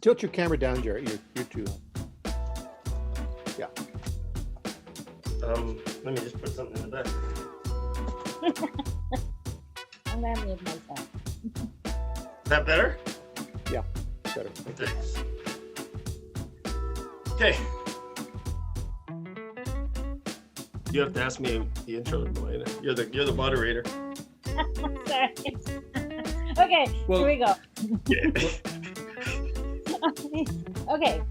Tilt your camera down, Jerry. You're too. Yeah. Let me just put something in the back. I'm gonna mute myself. Is that better? Yeah. Better. Thank you. Thanks. Okay. You have to ask me the intro, Melina. You're the moderator. Sorry. Okay, Well- here we go. Yeah. Okay.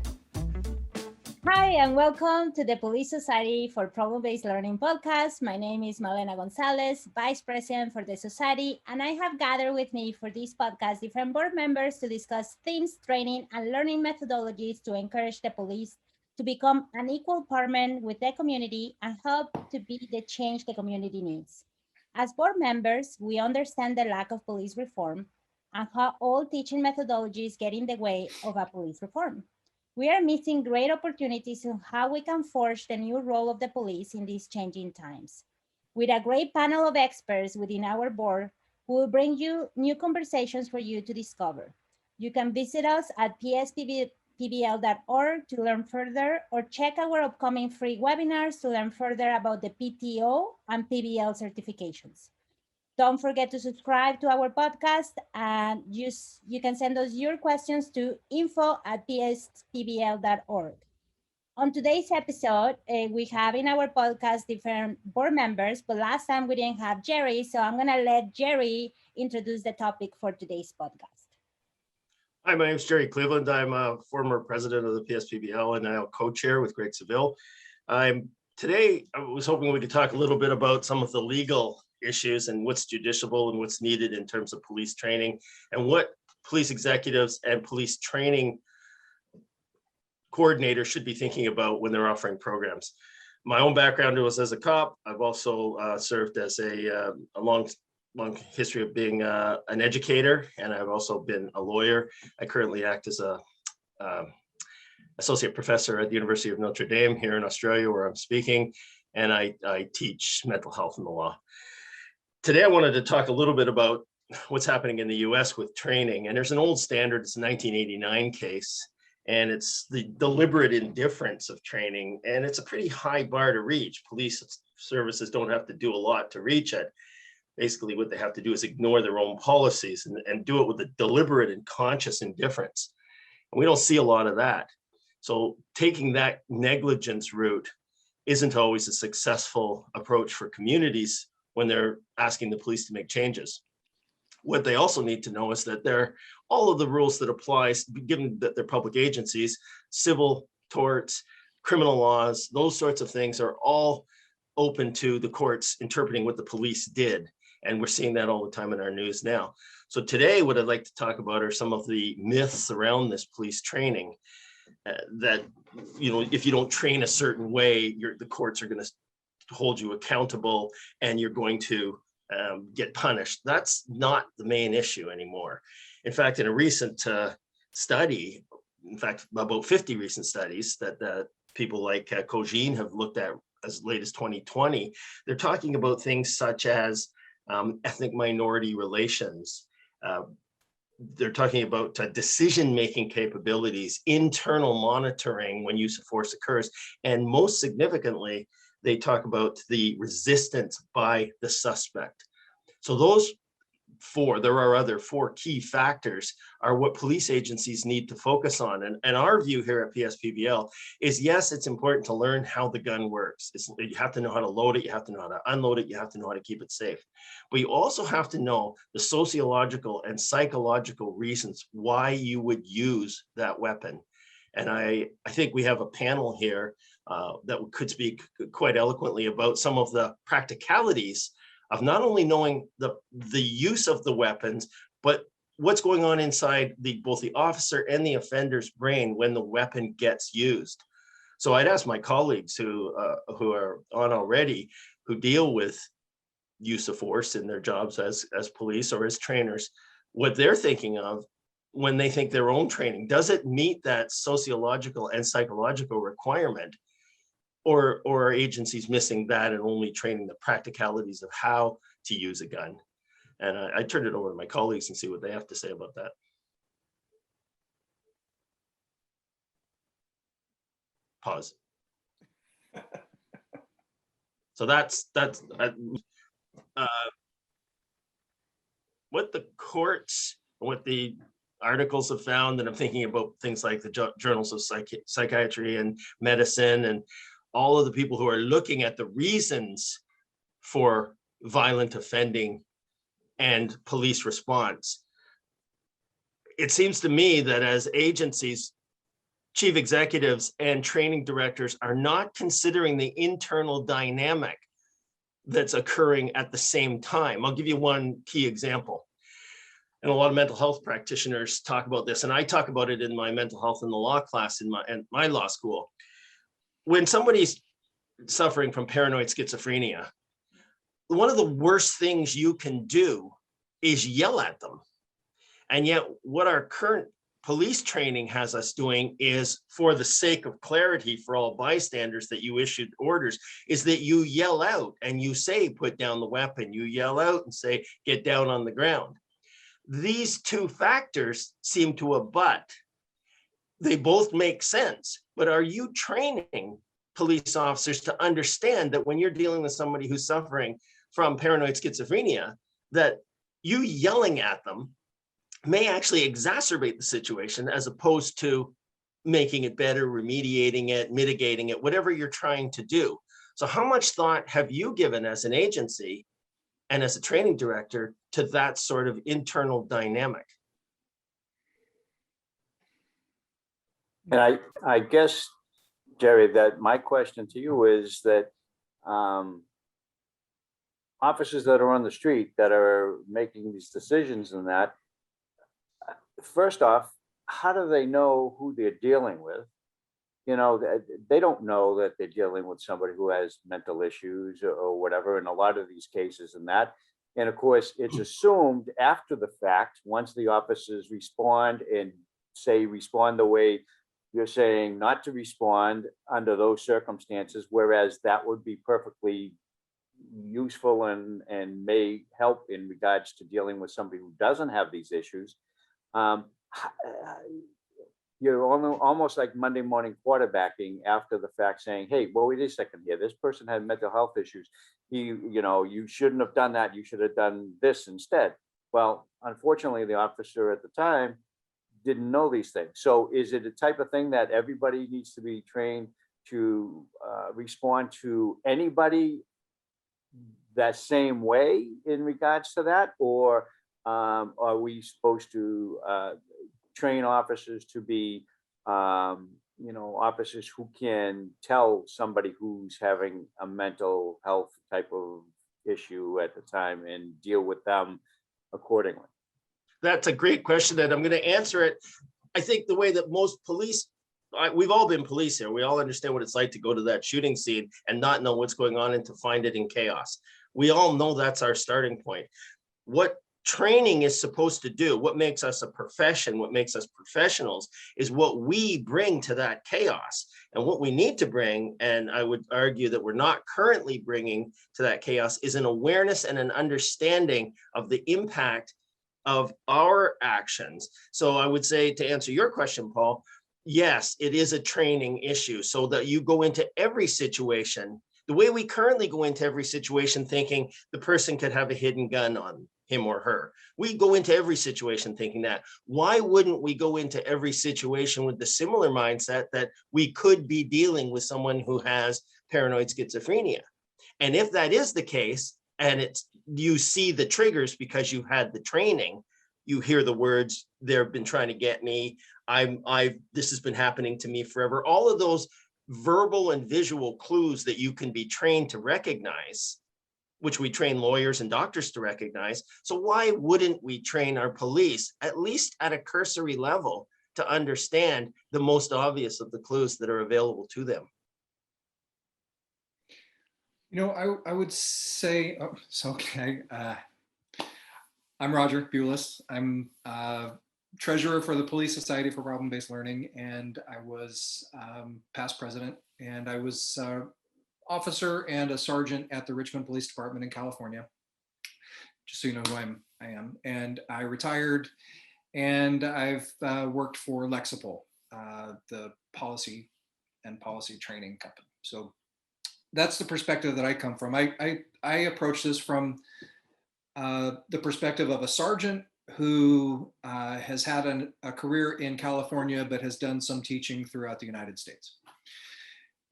Hi, and welcome to the Police Society for Problem-Based Learning podcast. My name is Malena Gonzalez, Vice President for the Society, and I have gathered with me for this podcast different board members to discuss themes, training, and learning methodologies to encourage the police to become an equal partner with the community and help to be the change the community needs. As board members, we understand the lack of police reform and how all teaching methodologies get in the way of a police reform. We are missing great opportunities on how we can forge the new role of the police in these changing times. With a great panel of experts within our board, we will bring you new conversations for you to discover. You can visit us at pspbl.org to learn further, or check our upcoming free webinars to learn further about the PTO and PBL certifications. Don't forget to subscribe to our podcast, and you can send us your questions to info@pspbl.org. On today's episode, we have in our podcast different board members, but last time we didn't have Jerry, so I'm gonna let Jerry introduce the topic for today's podcast. Hi, my name is Jerry Cleveland. I'm a former president of the PSPBL and now co-chair with Greg Seville. Today, I was hoping we could talk a little bit about some of the legal issues and what's judiciable and what's needed in terms of police training and what police executives and police training coordinators should be thinking about when they're offering programs. My own background was as a cop. I've also served as a long history of being an educator, and I've also been a lawyer. I currently act as a associate professor at the University of Notre Dame here in Australia, where I'm speaking, and I teach mental health and the law. Today, I wanted to talk a little bit about what's happening in the US with training. And there's an old standard, it's a 1989 case, and it's the deliberate indifference of training. And it's a pretty high bar to reach. Police services don't have to do a lot to reach it. Basically, what they have to do is ignore their own policies and do it with a deliberate and conscious indifference. And we don't see a lot of that. So taking that negligence route isn't always a successful approach for communities when they're asking the police to make changes. What they also need to know is that all of the rules that applies, given that they're public agencies, civil torts, criminal laws, those sorts of things are all open to the courts interpreting what the police did. And we're seeing that all the time in our news now. So today, what I'd like to talk about are some of the myths around this police training that, if you don't train a certain way, the courts are going to hold you accountable and you're going to get punished. That's not the main issue anymore. In fact, in a recent study, in fact, about 50 recent studies that people like Cogine have looked at as late as 2020, they're talking about things such as ethnic minority relations. They're talking about decision-making capabilities, internal monitoring when use of force occurs, and most significantly, they talk about the resistance by the suspect. So those there are other four key factors are what police agencies need to focus on. And our view here at PSPBL is, yes, it's important to learn how the gun works. You have to know how to load it, you have to know how to unload it, you have to know how to keep it safe. But you also have to know the sociological and psychological reasons why you would use that weapon. And I think we have a panel here that could speak quite eloquently about some of the practicalities of not only knowing the use of the weapons, but what's going on inside both the officer and the offender's brain when the weapon gets used. So I'd ask my colleagues who are on already, who deal with use of force in their jobs as police or as trainers, what they're thinking of when they think their own training. Does it meet that sociological and psychological requirement? Or are agencies missing that and only training the practicalities of how to use a gun? And I turn it over to my colleagues and see what they have to say about that. Pause. So that's what the courts, what the articles have found, and I'm thinking about things like the journals of psychiatry and medicine and all of the people who are looking at the reasons for violent offending and police response. It seems to me that as agencies, chief executives and training directors are not considering the internal dynamic that's occurring at the same time. I'll give you one key example. And a lot of mental health practitioners talk about this, and I talk about it in my mental health in the law class in my law school. When somebody's suffering from paranoid schizophrenia, one of the worst things you can do is yell at them. And yet what our current police training has us doing is, for the sake of clarity for all bystanders that you issued orders, is that you yell out and you say, put down the weapon. You yell out and say, get down on the ground. These two factors seem to abut. They both make sense, but are you training police officers to understand that when you're dealing with somebody who's suffering from paranoid schizophrenia, that you yelling at them may actually exacerbate the situation as opposed to making it better, remediating it, mitigating it, whatever you're trying to do? So how much thought have you given as an agency and as a training director to that sort of internal dynamic? And I guess, Jerry, that my question to you is that officers that are on the street that are making these decisions and that, first off, how do they know who they're dealing with? You know, they don't know that they're dealing with somebody who has mental issues or whatever in a lot of these cases and that. And of course, it's assumed after the fact, once the officers respond and respond the way you're saying not to respond under those circumstances, whereas that would be perfectly useful and may help in regards to dealing with somebody who doesn't have these issues. You're almost like Monday morning quarterbacking after the fact, saying, hey, well, wait a second here, this person had mental health issues. You shouldn't have done that. You should have done this instead. Well, unfortunately, the officer at the time didn't know these things. So is it a type of thing that everybody needs to be trained to respond to anybody that same way in regards to that? Or are we supposed to train officers to be, officers who can tell somebody who's having a mental health type of issue at the time and deal with them accordingly? That's a great question, and I'm going to answer it. I think the way that most police, we've all been police here. We all understand what it's like to go to that shooting scene and not know what's going on and to find it in chaos. We all know that's our starting point. What training is supposed to do, what makes us a profession, what makes us professionals, is what we bring to that chaos. And what we need to bring, and I would argue that we're not currently bringing to that chaos, is an awareness and an understanding of the impact of our actions. So I would say, to answer your question, Paul, yes, it is a training issue, so that you go into every situation the way we currently go into every situation thinking the person could have a hidden gun on him or her. We go into every situation thinking that. Why wouldn't we go into every situation with the similar mindset that we could be dealing with someone who has paranoid schizophrenia? And if that is the case, and you see the triggers because you had the training, you hear the words, they've been trying to get me, this has been happening to me forever. All of those verbal and visual clues that you can be trained to recognize, which we train lawyers and doctors to recognize. So why wouldn't we train our police, at least at a cursory level, to understand the most obvious of the clues that are available to them? I would say, I'm Roger Bulis. I'm treasurer for the Police Society for Problem-Based Learning, and I was past president, and I was officer and a sergeant at the Richmond Police Department in California, just so you know who I am. And I retired, and I've worked for Lexipol, the policy and policy training company. So that's the perspective that I come from. I approach this from the perspective of a sergeant who has had a career in California, but has done some teaching throughout the United States.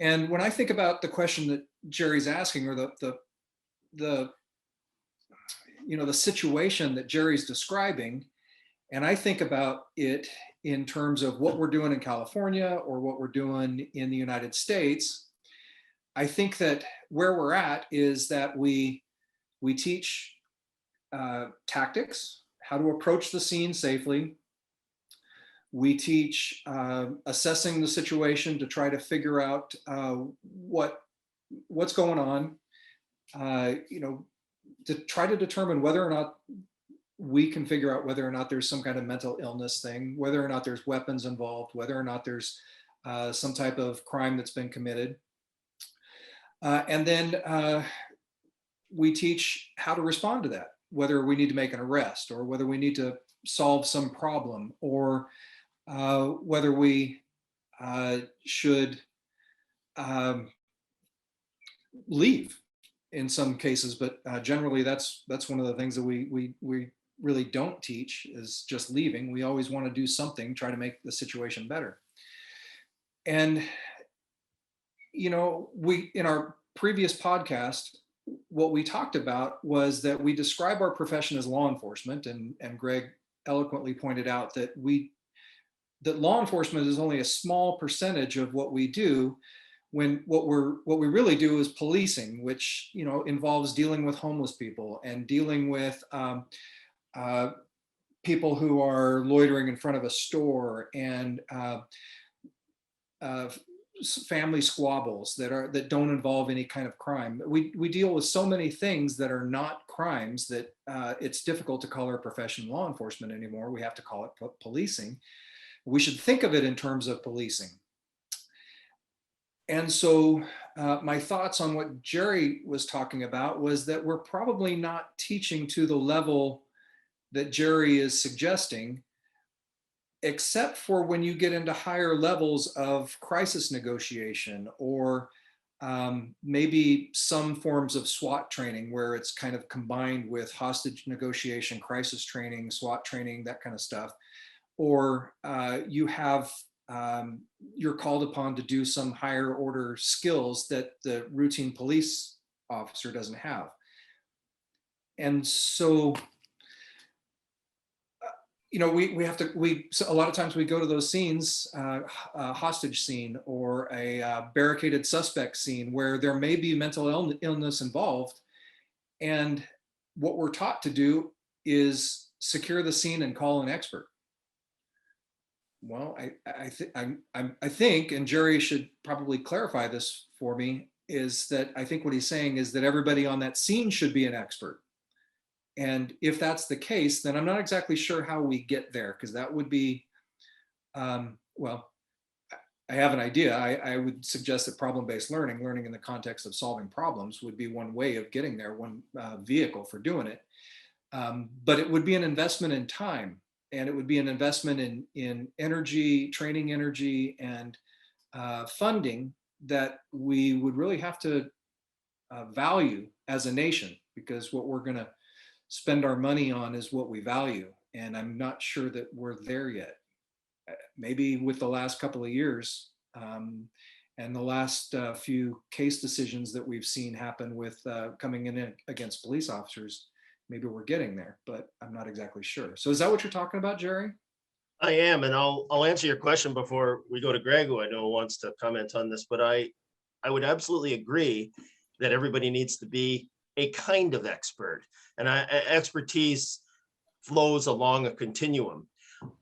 And when I think about the question that Jerry's asking, or the situation that Jerry's describing, and I think about it in terms of what we're doing in California or what we're doing in the United States, I think that where we're at is that we teach tactics, how to approach the scene safely. We teach assessing the situation to try to figure out what's going on, to try to determine whether or not we can figure out whether or not there's some kind of mental illness thing, whether or not there's weapons involved, whether or not there's some type of crime that's been committed. And then we teach how to respond to that, whether we need to make an arrest or whether we need to solve some problem, or whether we should leave in some cases. But generally that's one of the things that we really don't teach, is just leaving. We always want to do something, try to make the situation better. And we, in our previous podcast, what we talked about was that we describe our profession as law enforcement, and Greg eloquently pointed out that law enforcement is only a small percentage of what we do, when what we really do is policing, which involves dealing with homeless people and dealing with people who are loitering in front of a store, and family squabbles that don't involve any kind of crime. We deal with so many things that are not crimes that it's difficult to call our profession law enforcement anymore. We have to call it policing. We should think of it in terms of policing. And so my thoughts on what Jerry was talking about was that we're probably not teaching to the level that Jerry is suggesting, except for when you get into higher levels of crisis negotiation, or maybe some forms of SWAT training, where it's kind of combined with hostage negotiation, crisis training, SWAT training, that kind of stuff. Or you're called upon to do some higher order skills that the routine police officer doesn't have. And so so a lot of times we go to those scenes, a hostage scene or a barricaded suspect scene, where there may be mental illness involved. And what we're taught to do is secure the scene and call an expert. Well, I think, and Jerry should probably clarify this for me, is that I think what he's saying is that everybody on that scene should be an expert. And if that's the case, then I'm not exactly sure how we get there, because that would be, well, I have an idea. I would suggest that problem-based learning in the context of solving problems, would be one way of getting there, one vehicle for doing it. But it would be an investment in time, and it would be an investment in energy, training energy, and funding that we would really have to value as a nation, because what we're going to spend our money on is what we value. And I'm not sure that we're there yet. Maybe with the last couple of years and the last few case decisions that we've seen happen with coming in against police officers, maybe we're getting there, but I'm not exactly sure. So is that what you're talking about, Jerry? I am, and I'll answer your question before we go to Greg, who I know wants to comment on this, but I would absolutely agree that everybody needs to be a kind of expert, and expertise flows along a continuum.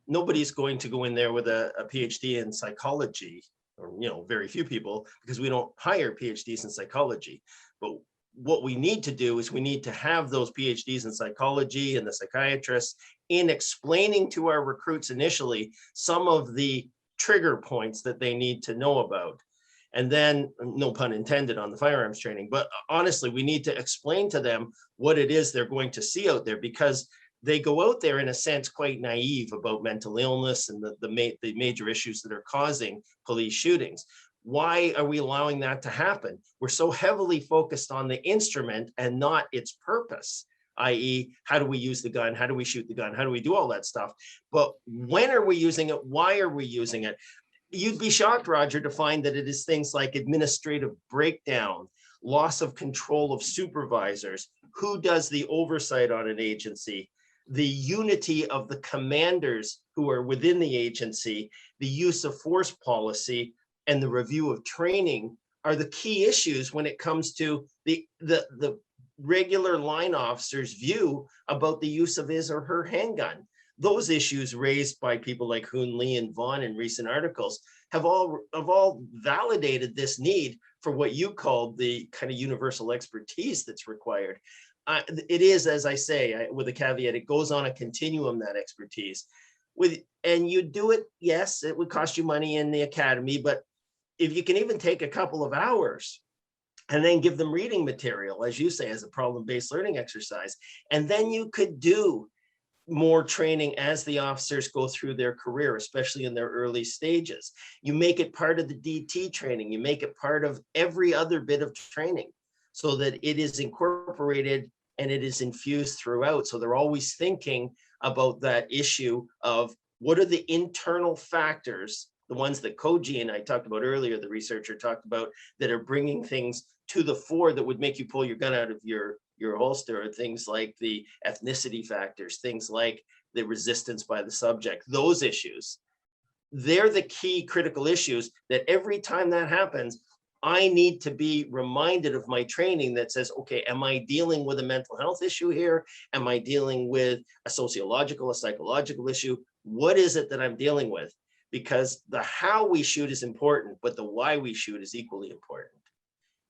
Nobody's going to go in there with a PhD in psychology, or very few people, because we don't hire PhDs in psychology. But what we need to do is we need to have those PhDs in psychology and the psychiatrists in explaining to our recruits initially some of the trigger points that they need to know about. And then, no pun intended on the firearms training, but honestly, we need to explain to them what it is they're going to see out there, because they go out there in a sense quite naive about mental illness and the major issues that are causing police shootings. Why are we allowing that to happen? We're so heavily focused on the instrument and not its purpose, i.e., how do we use the gun? How do we shoot the gun? How do we do all that stuff? But when are we using it? Why are we using it? You'd be shocked, Roger, to find that it is things like administrative breakdown, loss of control of supervisors, who does the oversight on an agency, the unity of the commanders who are within the agency, the use of force policy, and the review of training are the key issues when it comes to the regular line officer's view about the use of his or her handgun. Those issues raised by people like Hoon Lee and Vaughn in recent articles have all validated this need for what you called the kind of universal expertise that's required. It is, as I say, with a caveat, it goes on a continuum, that expertise. And you do it, yes, it would cost you money in the academy, but if you can even take a couple of hours and then give them reading material, as you say, as a problem-based learning exercise, and then you could do more training as the officers go through their career, especially in their early stages. You make it part of the DT training, you make it part of every other bit of training so that it is incorporated and it is infused throughout. So they're always thinking about that issue of what are the internal factors, the ones that Koji and I talked about earlier, the researcher talked about, that are bringing things to the fore that would make you pull your gun out of your holster, things like the ethnicity factors, things like the resistance by the subject, those issues. They're the key critical issues that every time that happens, I need to be reminded of my training that says, okay, am I dealing with a mental health issue here? Am I dealing with a sociological, a psychological issue? What is it that I'm dealing with? Because the how we shoot is important, but the why we shoot is equally important.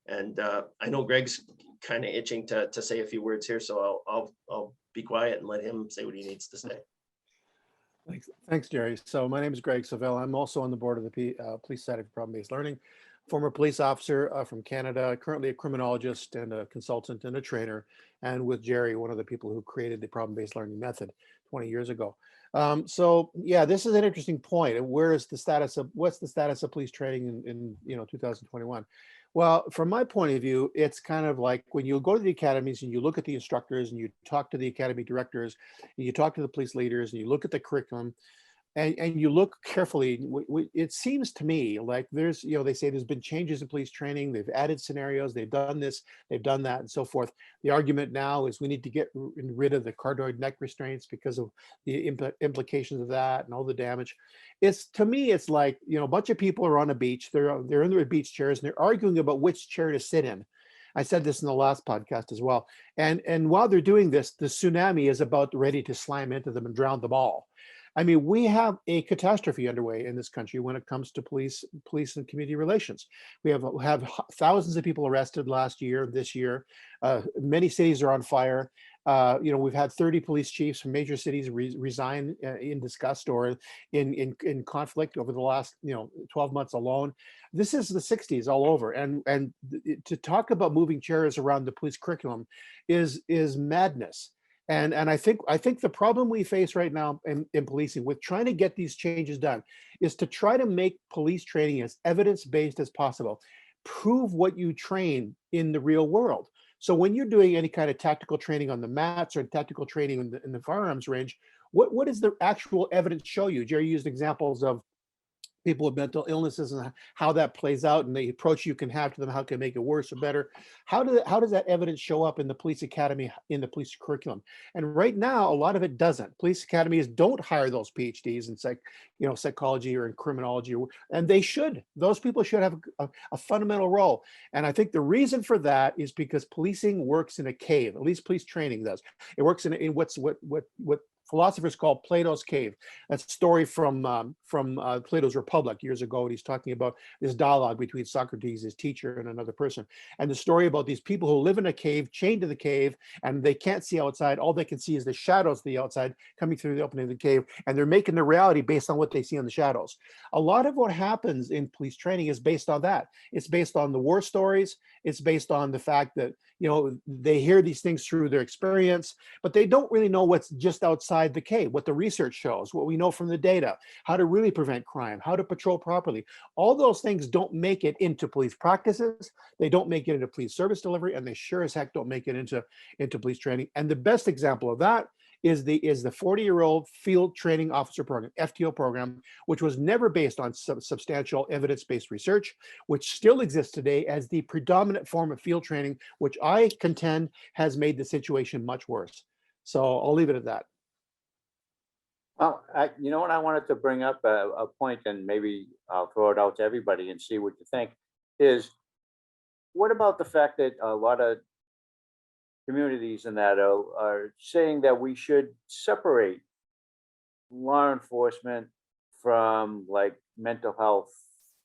And I know Greg's kind of itching to say a few words here, so I'll be quiet and let him say what he needs to say. Thanks, Jerry. So my name is Greg Savelle. I'm also on the board of the Police Society for Problem-Based Learning. Former police officer from Canada, currently a criminologist and a consultant and a trainer, and with Jerry, one of the people who created the problem-based learning method 20 years ago. So yeah, this is an interesting point. And where is the status of, what's the status of police training in 2021? Well, from my point of view, it's kind of like when you go to the academies and you look at the instructors and you talk to the academy directors and you talk to the police leaders and you look at the curriculum and you look carefully, it seems to me like there's, they say there's been changes in police training, they've added scenarios, they've done this, they've done that, and so forth. The argument now is we need to get rid of the cardioid neck restraints because of the implications of that and all the damage. To me, it's like, a bunch of people are on a beach, they're in their beach chairs and they're arguing about which chair to sit in. I said this in the last podcast as well. And while they're doing this, the tsunami is about ready to slam into them and drown them all. I mean, we have a catastrophe underway in this country when it comes to police and community relations. We have thousands of people arrested last year, this year. Many cities are on fire. We've had 30 police chiefs from major cities resign in disgust or in conflict over the last 12 months alone. This is the 60s all over, and to talk about moving chairs around the police curriculum is madness. And I think the problem we face right now in policing with trying to get these changes done is to try to make police training as evidence-based as possible. Prove what you train in the real world. So when you're doing any kind of tactical training on the mats or tactical training in the firearms range, what does the actual evidence show you? Jerry used examples of people with mental illnesses and how that plays out and the approach you can have to them, how it can make it worse or better. How does that evidence show up in the police academy, in the police curriculum? And right now, a lot of it doesn't. Police academies don't hire those PhDs in psychology or in criminology, and they should. Those people should have a fundamental role. And I think the reason for that is because policing works in a cave, at least police training does. It works in what philosophers call Plato's cave. That's a story from Plato's Republic years ago. And he's talking about this dialogue between Socrates, his teacher, and another person. And the story about these people who live in a cave, chained to the cave, and they can't see outside. All they can see is the shadows of the outside coming through the opening of the cave. And they're making their reality based on what they see in the shadows. A lot of what happens in police training is based on that. It's based on the war stories. It's based on the fact that, they hear these things through their experience, but they don't really know what's just outside applied the K, what the research shows, what we know from the data, how to really prevent crime, how to patrol properly. All those things don't make it into police practices. They don't make it into police service delivery, and they sure as heck don't make it into police training. And the best example of that is the 40-year-old field training officer program, FTO program, which was never based on substantial evidence-based research, which still exists today as the predominant form of field training, which I contend has made the situation much worse. So I'll leave it at that. Well, you know what, I wanted to bring up a point, and maybe I'll throw it out to everybody and see what you think, is what about the fact that a lot of communities in that are saying that we should separate law enforcement from like mental health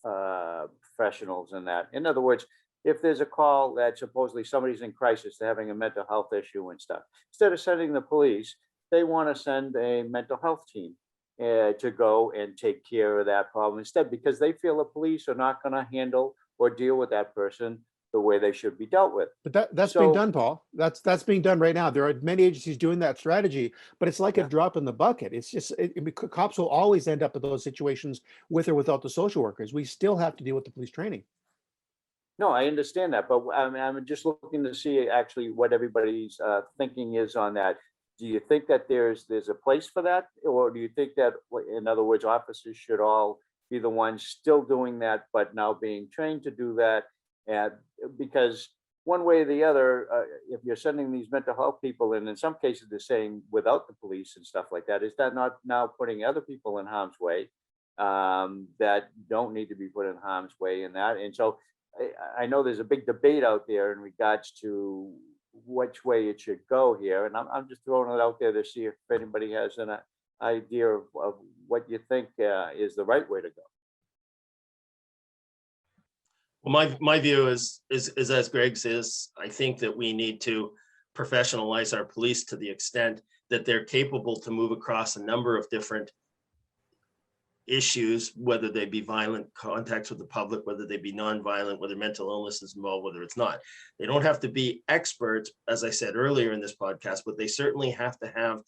professionals and that. In other words, if there's a call that supposedly somebody's in crisis, they're having a mental health issue and stuff, instead of sending the police, they want to send a mental health team to go and take care of that problem instead, because they feel the police are not going to handle or deal with that person the way they should be dealt with. But that's being done, Paul. That's being done right now. There are many agencies doing that strategy, but it's like a drop in the bucket. It's just cops will always end up in those situations with or without the social workers. We still have to deal with the police training. No, I understand that, but I'm just looking to see actually what everybody's thinking is on that. Do you think that there's a place for that, or do you think that, in other words, officers should all be the ones still doing that, but now being trained to do that? And because one way or the other, if you're sending these mental health people in some cases they're saying without the police and stuff like that, is that not now putting other people in harm's way that don't need to be put in harm's way in that? And so I know there's a big debate out there in regards to which way it should go here. And I'm just throwing it out there to see if anybody has an idea of what you think is the right way to go. Well, my view is as Greg says, I think that we need to professionalize our police to the extent that they're capable to move across a number of different issues, whether they be violent contacts with the public, whether they be nonviolent, whether mental illness is involved, whether it's not. They don't have to be experts, as I said earlier in this podcast, but they certainly have to have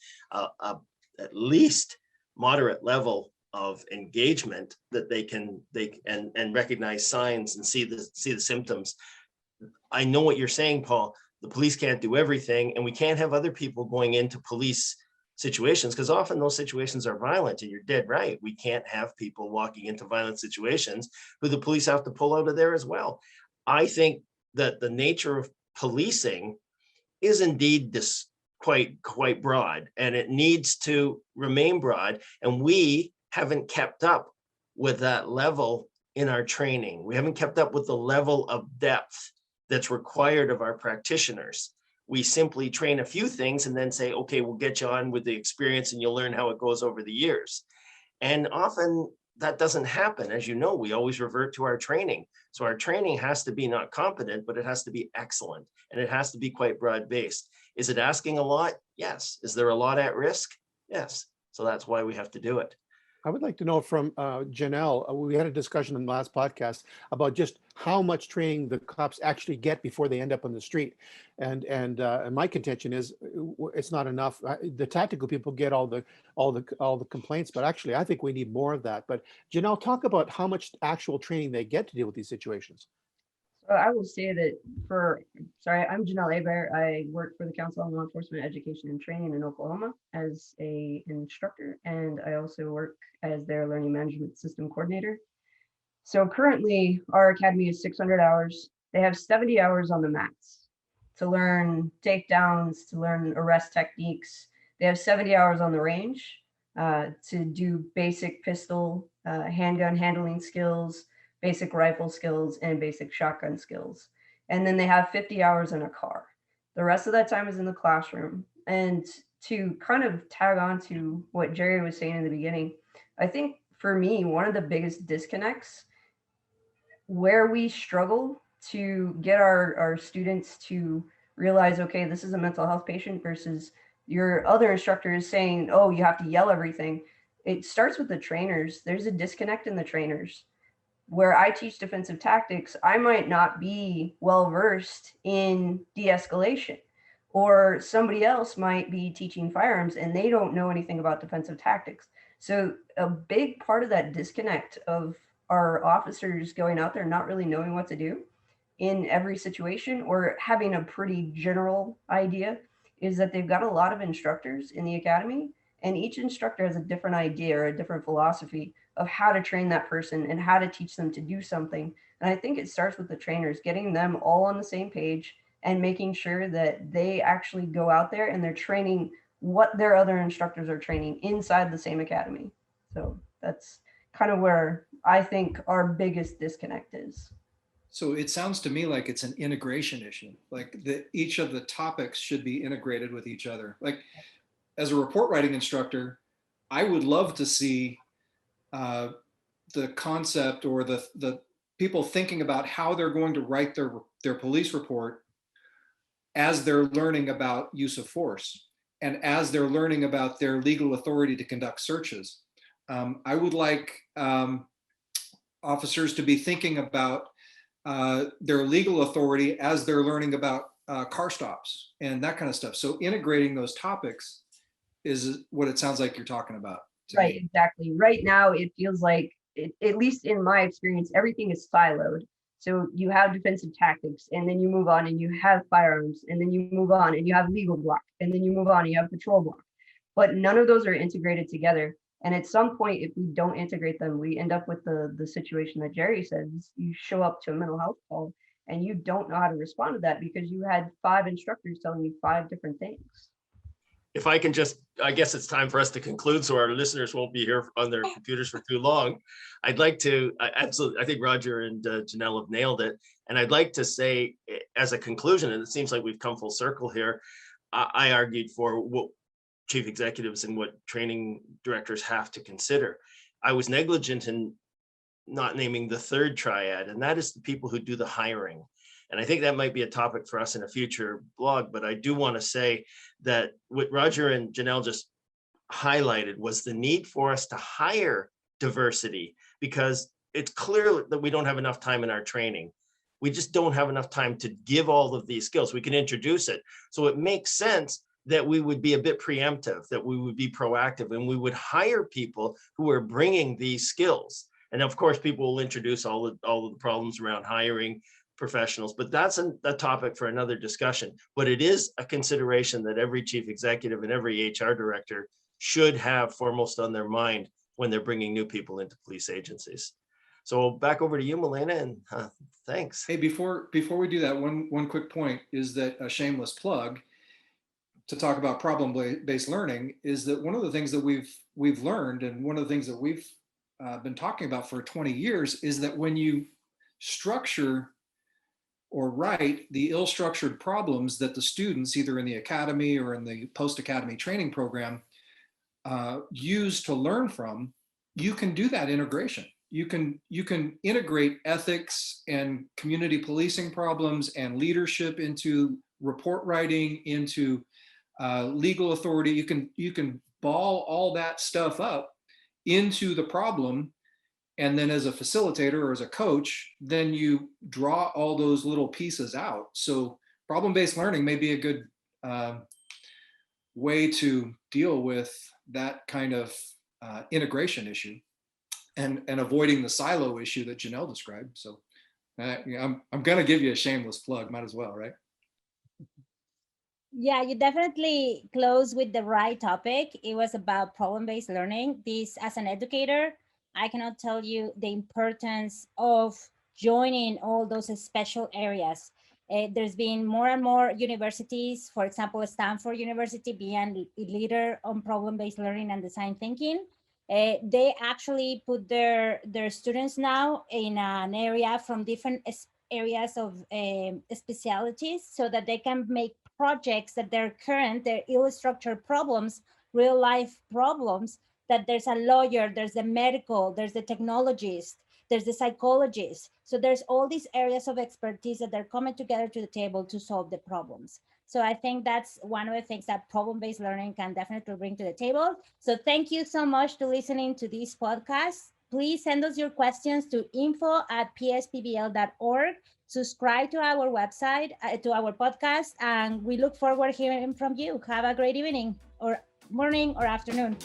at least moderate level of engagement that they can recognize signs and see the symptoms. I know what you're saying, Paul. The police can't do everything, and we can't have other people going into police situations, because often those situations are violent, and you're dead right. We can't have people walking into violent situations who the police have to pull out of there as well. I think that the nature of policing is indeed this quite broad, and it needs to remain broad. And we haven't kept up with that level in our training. We haven't kept up with the level of depth that's required of our practitioners. We simply train a few things and then say, okay, we'll get you on with the experience and you'll learn how it goes over the years. And often that doesn't happen. As you know, we always revert to our training. So our training has to be not competent, but it has to be excellent. And it has to be quite broad-based. Is it asking a lot? Yes. Is there a lot at risk? Yes. So that's why we have to do it. I would like to know from Janelle, we had a discussion in the last podcast about just how much training the cops actually get before they end up on the street. And my contention is it's not enough. The tactical people get all the complaints, but actually I think we need more of that. But Janelle, talk about how much actual training they get to deal with these situations. I will say that I'm Janelle Aber. I work for the Council on Law Enforcement Education and Training in Oklahoma as an instructor, and I also work as their learning management system coordinator. So currently our academy is 600 hours. They have 70 hours on the mats to learn takedowns, to learn arrest techniques. They have 70 hours on the range to do basic pistol, handgun handling skills, basic rifle skills, and basic shotgun skills. And then they have 50 hours in a car. The rest of that time is in the classroom. And to kind of tag on to what Jerry was saying in the beginning, I think for me, one of the biggest disconnects where we struggle to get our students to realize, okay, this is a mental health patient versus your other instructor is saying, oh, you have to yell everything. It starts with the trainers. There's a disconnect in the trainers. Where I teach defensive tactics, I might not be well-versed in de-escalation. Or somebody else might be teaching firearms and they don't know anything about defensive tactics. So a big part of that disconnect of our officers going out there not really knowing what to do in every situation, or having a pretty general idea, is that they've got a lot of instructors in the academy, and each instructor has a different idea or a different philosophy of how to train that person and how to teach them to do something. And I think it starts with the trainers, getting them all on the same page and making sure that they actually go out there and they're training what their other instructors are training inside the same academy. So that's kind of where I think our biggest disconnect is. So it sounds to me like it's an integration issue, like that each of the topics should be integrated with each other. Like as a report writing instructor, I would love to see the concept or the people thinking about how they're going to write their police report as they're learning about use of force and as they're learning about their legal authority to conduct searches. I would like officers to be thinking about their legal authority as they're learning about car stops and that kind of stuff. So integrating those topics is what it sounds like you're talking about. Right, exactly. Right now, it feels like, at least in my experience, everything is siloed. So you have defensive tactics, and then you move on and you have firearms, and then you move on and you have legal block, and then you move on and you have patrol block. But none of those are integrated together. And at some point, if we don't integrate them, we end up with the situation that Jerry says. You show up to a mental health call and you don't know how to respond to that because you had 5 instructors telling you 5 different things. If I can just, I guess it's time for us to conclude so our listeners won't be here on their computers for too long. I'd like to, absolutely, I think Roger and Janelle have nailed it. And I'd like to say as a conclusion, and it seems like we've come full circle here, I argued for what chief executives and what training directors have to consider. I was negligent in not naming the third triad, and that is the people who do the hiring. And I think that might be a topic for us in a future blog, but I do want to say that what Roger and Janelle just highlighted was the need for us to hire diversity, because it's clear that we don't have enough time in our training. We just don't have enough time to give all of these skills. We can introduce it. So it makes sense that we would be a bit preemptive, that we would be proactive, and we would hire people who are bringing these skills. And of course, people will introduce all of the problems around hiring professionals, but that's a topic for another discussion. But it is a consideration that every chief executive and every HR director should have foremost on their mind when they're bringing new people into police agencies. So back over to you, Milena, and thanks. Hey, before we do that, one quick point is that a shameless plug to talk about problem-based learning is that one of the things that we've learned, and one of the things that we've been talking about for 20 years, is that when you structure or write the ill-structured problems that the students, either in the academy or in the post-academy training program, use to learn from, you can do that integration. You can integrate ethics and community policing problems and leadership into report writing, into legal authority. You can ball all that stuff up into the problem. And then as a facilitator or as a coach, then you draw all those little pieces out. So problem-based learning may be a good way to deal with that kind of integration issue and avoiding the silo issue that Janelle described. So I'm going to give you a shameless plug, might as well, right? Yeah, you definitely close with the right topic. It was about problem-based learning. This, as an educator, I cannot tell you the importance of joining all those special areas. There's been more and more universities, for example, Stanford University being a leader on problem-based learning and design thinking. They actually put their students now in an area from different areas of specialties so that they can make projects that they're ill-structured problems, real life problems, that there's a lawyer, there's the medical, there's the technologist, there's the psychologist. So there's all these areas of expertise that they're coming together to the table to solve the problems. So I think that's one of the things that problem-based learning can definitely bring to the table. So thank you so much for listening to this podcast. Please send us your questions to info@pspbl.org subscribe to our website, to our podcast, and we look forward to hearing from you. Have a great evening or morning or afternoon.